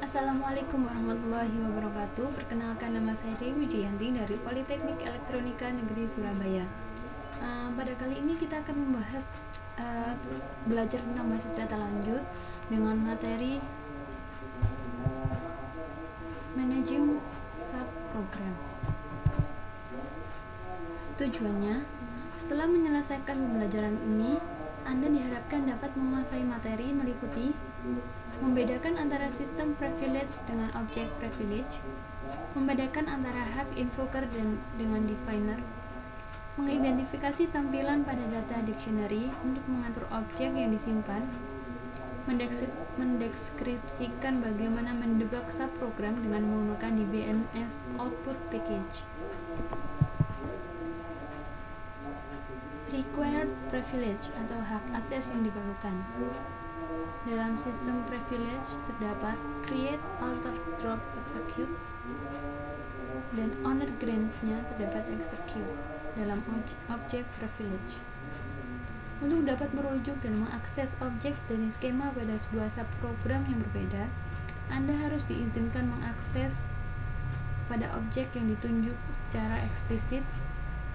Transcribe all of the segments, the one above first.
Assalamualaikum warahmatullahi wabarakatuh. Perkenalkan, nama saya Dewi Wijayanti dari Politeknik Elektronika Negeri Surabaya. Pada kali ini kita akan membahas belajar tentang basis data lanjut dengan materi Managing Subprogram. Tujuannya, setelah menyelesaikan pembelajaran ini, Anda diharapkan dapat menguasai materi meliputi membedakan antara sistem privilege dengan objek privilege, membedakan antara hak invoker dengan definer, mengidentifikasi tampilan pada data dictionary untuk mengatur objek yang disimpan, mendeskripsikan bagaimana mendebug subprogram dengan menggunakan DBMS output package. Required privilege atau hak akses yang diperlukan. Dalam sistem privilege terdapat create, alter, drop, execute, dan owner grants-nya terdapat execute dalam objek privilege. Untuk dapat merujuk dan mengakses objek dari skema pada sebuah subprogram yang berbeda, Anda harus diizinkan mengakses pada objek yang ditunjuk secara eksplisit,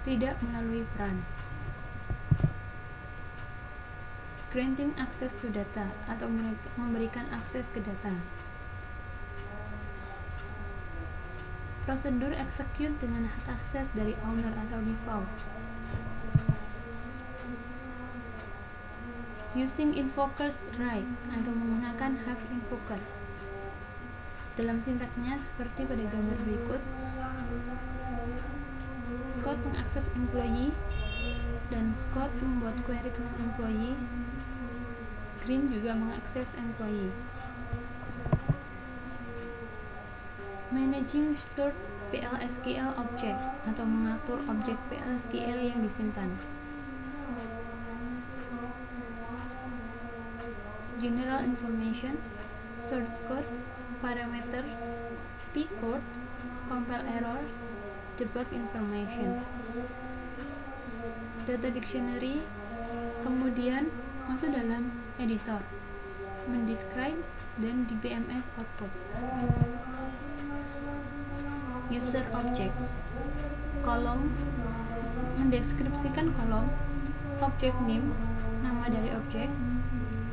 tidak melalui peran. Granting access to data atau memberikan akses ke data. Prosedur execute dengan hak akses dari owner atau default. Using invoker's right atau menggunakan hak invoker. Dalam sintaknya seperti pada gambar berikut. Scott mengakses employee dan Scott membuat query tentang employee. Green juga mengakses employee. Managing stored PLSQL object atau mengatur objek PLSQL yang disimpan. General information, source code, parameters, P-code, compile errors, debug information. Data dictionary, kemudian masuk dalam editor, mendescribe dan DBMS output. User objects, kolom, mendeskripsikan kolom, object name, nama dari objek,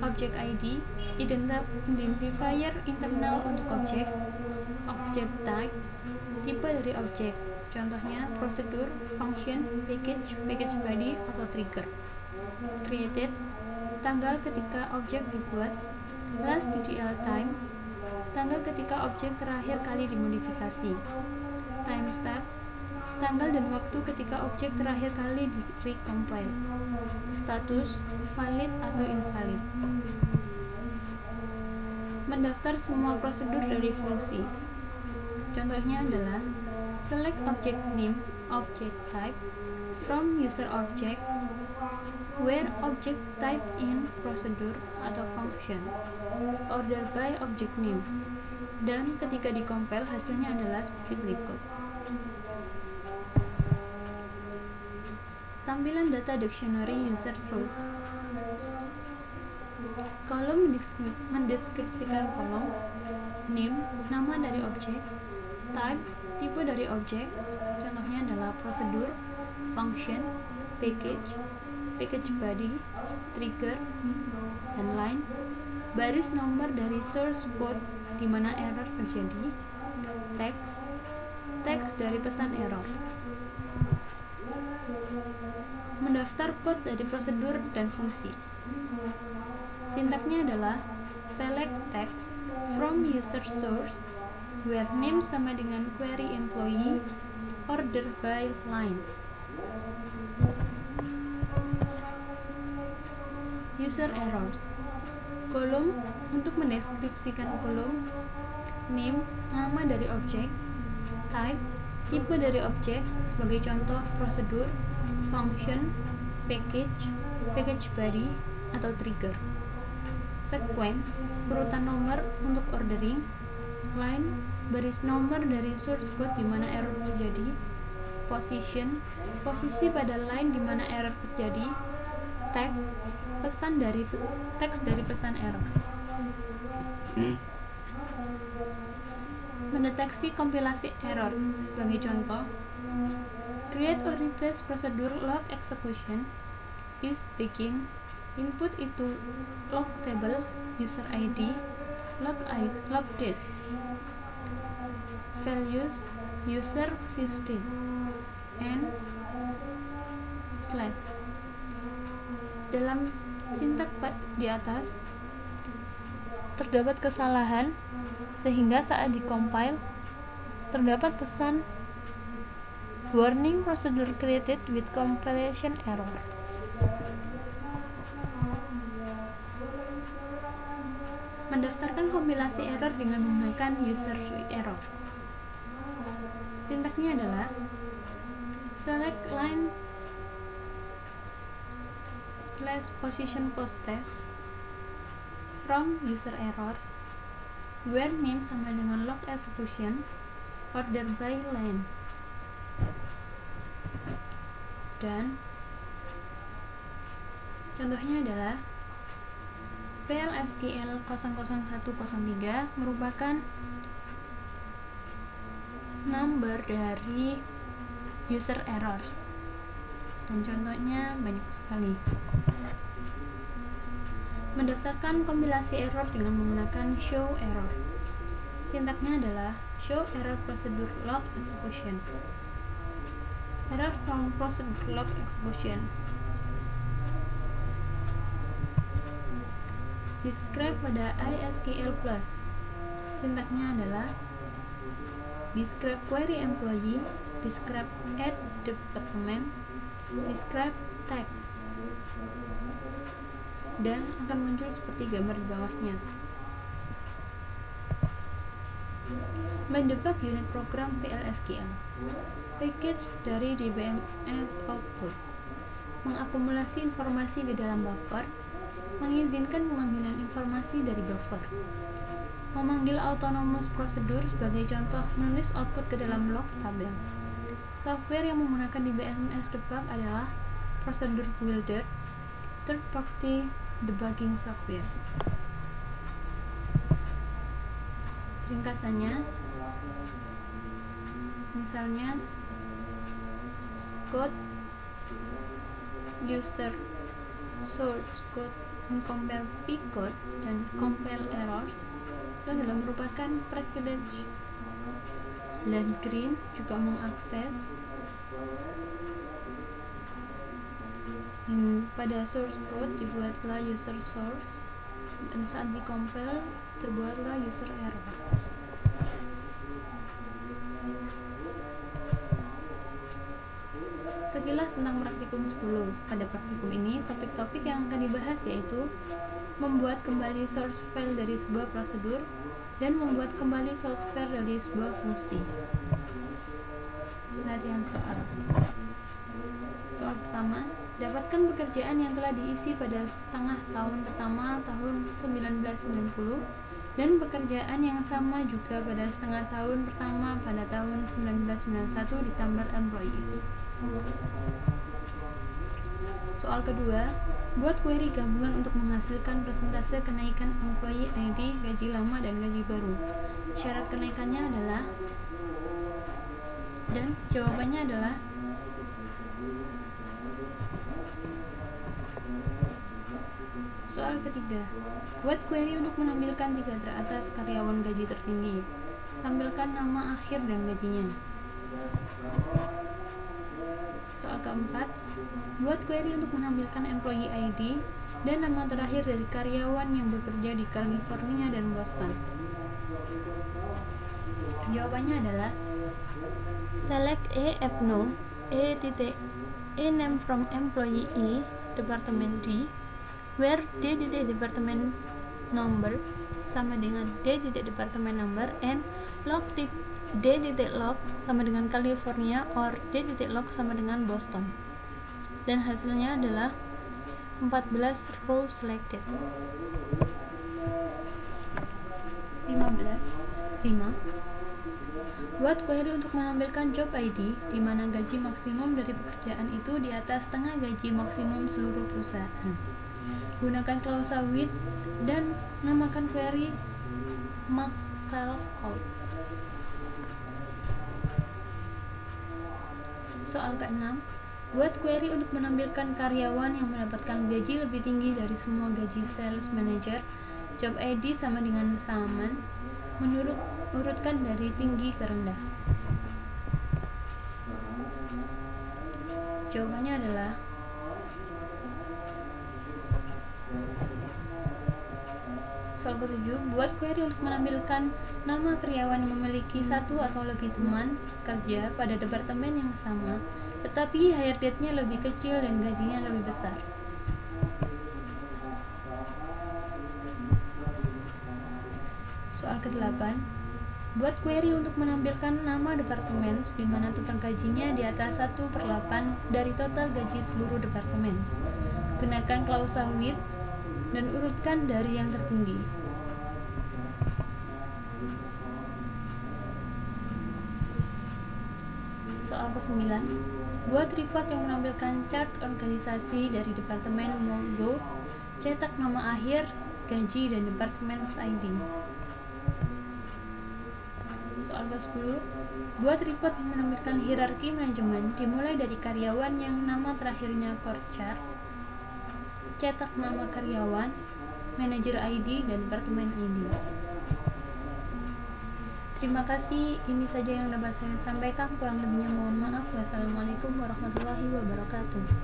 object ID, identifier internal untuk objek, object type, tipe dari objek, contohnya prosedur, function, package body, atau trigger. Created, tanggal ketika objek dibuat, last DDL time, tanggal ketika objek terakhir kali dimodifikasi, timestamp, tanggal dan waktu ketika objek terakhir kali di recompile, status, valid atau invalid. Mendaftar semua prosedur dari fungsi. Contohnya adalah select object name, object type from user objects, where object type in procedure atau function, order by object name, dan ketika dikompil hasilnya adalah seperti berikut. Tampilan data dictionary user truth. Kolom mendeskripsikan kolom, name, nama dari objek, type, tipe dari objek, contohnya adalah prosedur, function, package body, trigger, dan line, baris nomor dari source code di mana error terjadi, teks dari pesan error. Mendaftar code dari prosedur dan fungsi. Sintaknya adalah select text from user source where name sama dengan query employee, order by line. User errors, kolom untuk mendeskripsikan kolom, name, nama dari objek, type, tipe dari objek, sebagai contoh prosedur, function, package body, atau trigger. Sequence, urutan nomor untuk ordering, line, baris nomor dari source code di mana error terjadi, position, posisi pada line di mana error terjadi, teks dari pesan error. Mendeteksi kompilasi error. Sebagai contoh, create or replace procedure log execution is begin. Input itu log table, user ID, log date, values, user sysdate, and slash. Dalam sintaks di atas terdapat kesalahan sehingga saat dikompil terdapat pesan warning procedure created with compilation error. Mendaftarkan kompilasi error dengan menggunakan user error. Sintaksnya adalah select line / position posted from user error where name sama dengan log execution order by line, dan contohnya adalah PLSQL 00103 merupakan number dari user errors, dan contohnya banyak sekali. Mendaftarkan kompilasi error dengan menggunakan show error. Sintaksnya adalah show error procedure log execution. Error from procedure log execution. Describe pada ISQL+. Sintaksnya adalah describe query employee, describe add department, describe text, dan akan muncul seperti gambar di bawahnya. Mendebug unit program PLSQL. Package dari DBMS output. Mengakumulasi informasi ke dalam buffer. Mengizinkan pemanggilan informasi dari buffer. Memanggil autonomous procedure, sebagai contoh menulis output ke dalam log tabel. Software yang menggunakan DBMS debug adalah Procedure Builder, third party debugging software. Ringkasannya, misalnya code, user source code, compile pcode, dan compile errors itu adalah merupakan privilege. Dan green juga mengakses pada source code dibuatlah user source, dan saat dikompil terbuatlah user errors. Sekilas tentang praktikum 10. Pada praktikum ini, topik-topik yang akan dibahas yaitu membuat kembali source file dari sebuah prosedur dan membuat kembali source file dari sebuah fungsi. Latihan soal. Soal pertama, dapatkan pekerjaan yang telah diisi pada setengah tahun pertama tahun 1990 dan pekerjaan yang sama juga pada setengah tahun pertama pada tahun 1991 ditambah employees. Soal kedua, buat query gabungan untuk menghasilkan persentase kenaikan employee ID, gaji lama, dan gaji baru. Syarat kenaikannya adalah, dan jawabannya adalah soal ketiga, buat query untuk menampilkan 3 teratas karyawan gaji tertinggi. Tampilkan nama akhir dan gajinya. Soal keempat, buat query untuk menampilkan employee ID dan nama terakhir dari karyawan yang bekerja di California dan Boston. Jawabannya adalah select no A name from employee E, department D, where D department number sama dengan D department number, and log D log sama dengan California or D log sama dengan Boston. Dan hasilnya adalah 14 row selected. 5. Buat query untuk menampilkan job ID di mana gaji maksimum dari pekerjaan itu di atas setengah gaji maksimum seluruh perusahaan. Gunakan klausa with dan namakan query max cell code. Soal ke-6, buat query untuk menampilkan karyawan yang mendapatkan gaji lebih tinggi dari semua gaji sales manager. Job ID sama dengan saman, menurut urutkan dari tinggi ke rendah. Jawabannya adalah soal ke-7, buat query untuk menampilkan nama karyawan yang memiliki satu atau lebih teman kerja pada departemen yang sama, tetapi hire date-nya lebih kecil dan gajinya lebih besar. Soal ke-8, buat query untuk menampilkan nama departemen di mana total gajinya di atas 1/8 dari total gaji seluruh departemen. Gunakan klausa with dan urutkan dari yang tertinggi. Soal ke-9, buat report yang menampilkan chart organisasi dari departemen logo, cetak nama akhir, gaji, dan departemen ID. Soal ke-10, buat report yang menampilkan hierarki manajemen dimulai dari karyawan yang nama terakhirnya core chart, cetak nama karyawan, manajer ID, dan departemen ID. Terima kasih, ini saja yang dapat saya sampaikan. Kurang lebihnya mohon maaf. Wassalamualaikum warahmatullahi wabarakatuh.